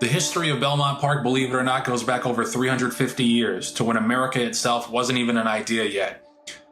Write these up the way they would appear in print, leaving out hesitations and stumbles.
The history of Belmont Park, believe it or not, goes back over 350 years to when America itself wasn't even an idea yet.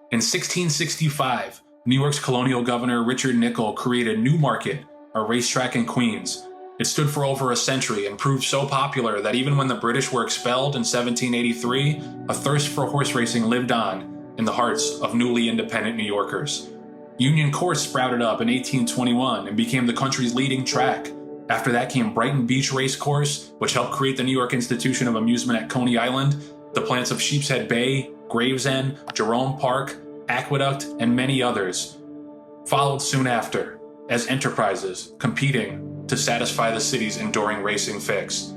In 1665, New York's colonial governor Richard Nicol created Newmarket, a racetrack in Queens. It stood for over a century and proved so popular that even when the British were expelled in 1783, a thirst for horse racing lived on in the hearts of newly independent New Yorkers. Union Course sprouted up in 1821 and became the country's leading track. After that came Brighton Beach Race Course, which helped create the New York Institution of Amusement at Coney Island, the plants of Sheepshead Bay, Gravesend, Jerome Park, Aqueduct, and many others followed soon after as enterprises competing to satisfy the city's enduring racing fix.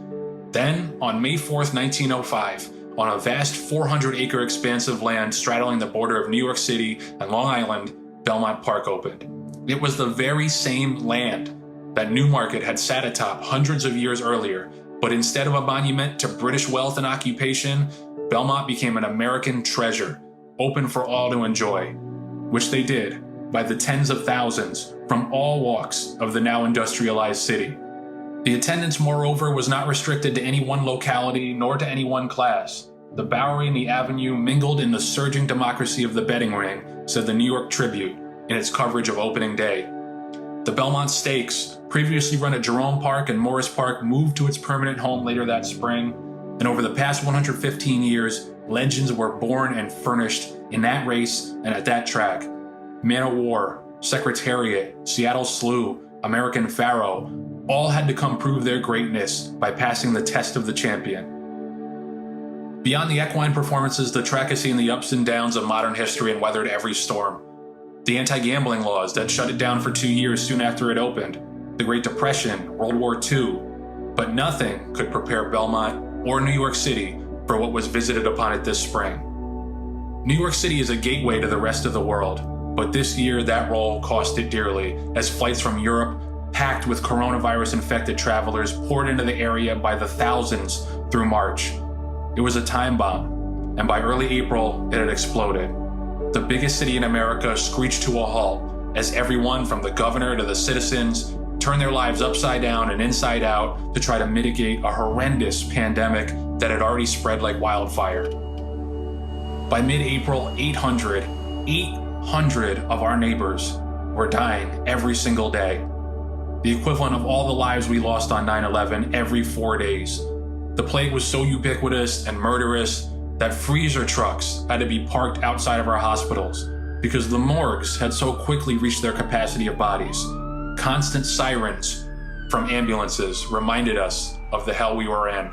Then, on May 4th, 1905, on a vast 400-acre expanse of land straddling the border of New York City and Long Island, Belmont Park opened. It was the very same land that Newmarket had sat atop hundreds of years earlier, but instead of a monument to British wealth and occupation, Belmont became an American treasure, open for all to enjoy, which they did by the tens of thousands from all walks of the now industrialized city. The attendance, moreover, was not restricted to any one locality nor to any one class. The Bowery and the Avenue mingled in the surging democracy of the betting ring, said the New York Tribune in its coverage of opening day. The Belmont Stakes, previously run at Jerome Park and Morris Park, moved to its permanent home later that spring, and over the past 115 years, legends were born and furnished in that race and at that track. Man o' War, Secretariat, Seattle Slew, American Pharaoh, all had to come prove their greatness by passing the test of the champion. Beyond the equine performances, the track has seen the ups and downs of modern history and weathered every storm. The anti-gambling laws that shut it down for 2 years soon after it opened, the Great Depression, World War II, but nothing could prepare Belmont or New York City for what was visited upon it this spring. New York City is a gateway to the rest of the world, but this year that role cost it dearly as flights from Europe, packed with coronavirus-infected travelers, poured into the area by the thousands through March. It was a time bomb, and by early April, it had exploded. The biggest city in America screeched to a halt as everyone from the governor to the citizens turned their lives upside down and inside out to try to mitigate a horrendous pandemic that had already spread like wildfire. By mid-April, 800 of our neighbors were dying every single day, the equivalent of all the lives we lost on 9/11 every 4 days. The plague was so ubiquitous and murderous that freezer trucks had to be parked outside of our hospitals because the morgues had so quickly reached their capacity of bodies. Constant sirens from ambulances reminded us of the hell we were in.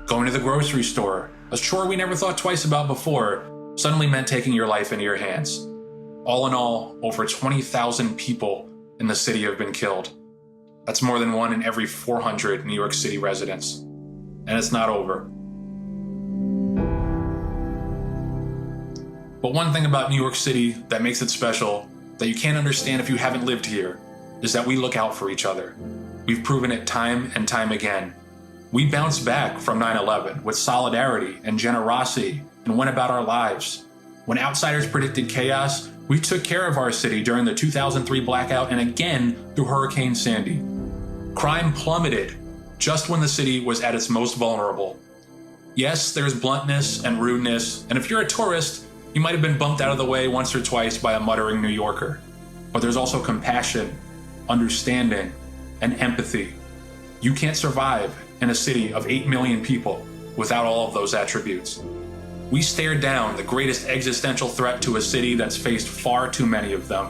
Going to the grocery store, a chore we never thought twice about before, suddenly meant taking your life into your hands. All in all, over 20,000 people in the city have been killed. That's more than 1 in every 400 New York City residents. And it's not over. But one thing about New York City that makes it special, that you can't understand if you haven't lived here, is that we look out for each other. We've proven it time and time again. We bounced back from 9/11 with solidarity and generosity and went about our lives. When outsiders predicted chaos, we took care of our city during the 2003 blackout and again through Hurricane Sandy. Crime plummeted just when the city was at its most vulnerable. Yes, there's bluntness and rudeness, and if you're a tourist, you might have been bumped out of the way once or twice by a muttering New Yorker. But there's also compassion, understanding, and empathy. You can't survive in a city of 8 million people without all of those attributes. We stared down the greatest existential threat to a city that's faced far too many of them.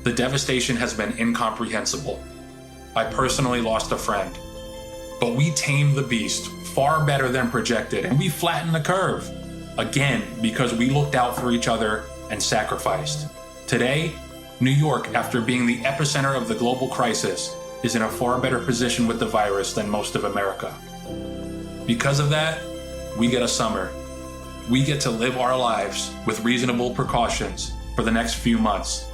The devastation has been incomprehensible. I personally lost a friend. But we tamed the beast far better than projected, and we flattened the curve. Again, because we looked out for each other and sacrificed. Today, New York, after being the epicenter of the global crisis, is in a far better position with the virus than most of America. Because of that, we get a summer. We get to live our lives with reasonable precautions for the next few months.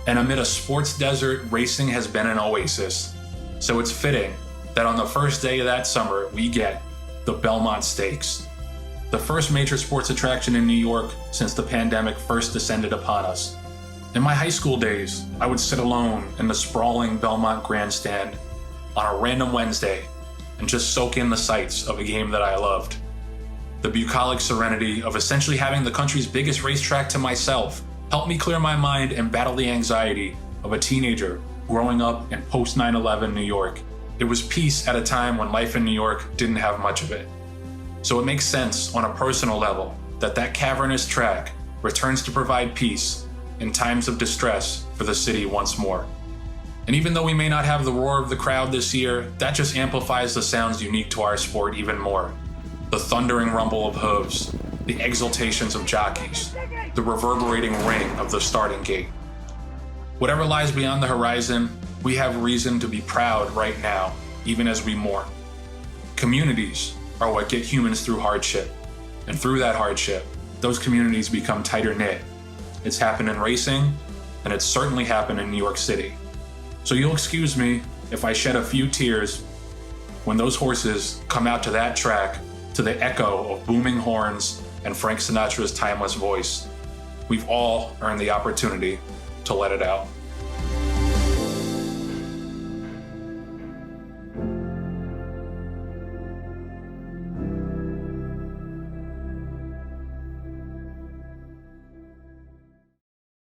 And amid a sports desert, racing has been an oasis. So it's fitting that on the first day of that summer, we get the Belmont Stakes, the first major sports attraction in New York since the pandemic first descended upon us. In my high school days, I would sit alone in the sprawling Belmont grandstand on a random Wednesday and just soak in the sights of a game that I loved. The bucolic serenity of essentially having the country's biggest racetrack to myself helped me clear my mind and battle the anxiety of a teenager growing up in post 9/11 New York. It was peace at a time when life in New York didn't have much of it. So it makes sense on a personal level that cavernous track returns to provide peace in times of distress for the city once more. And even though we may not have the roar of the crowd this year, that just amplifies the sounds unique to our sport even more. The thundering rumble of hooves, the exultations of jockeys, the reverberating ring of the starting gate. Whatever lies beyond the horizon, we have reason to be proud right now, even as we mourn. Communities are what get humans through hardship, and through that hardship, those communities become tighter knit. It's happened in racing, and it's certainly happened in New York City. So you'll excuse me if I shed a few tears when those horses come out to that track to the echo of booming horns and Frank Sinatra's timeless voice. We've all earned the opportunity to let it out.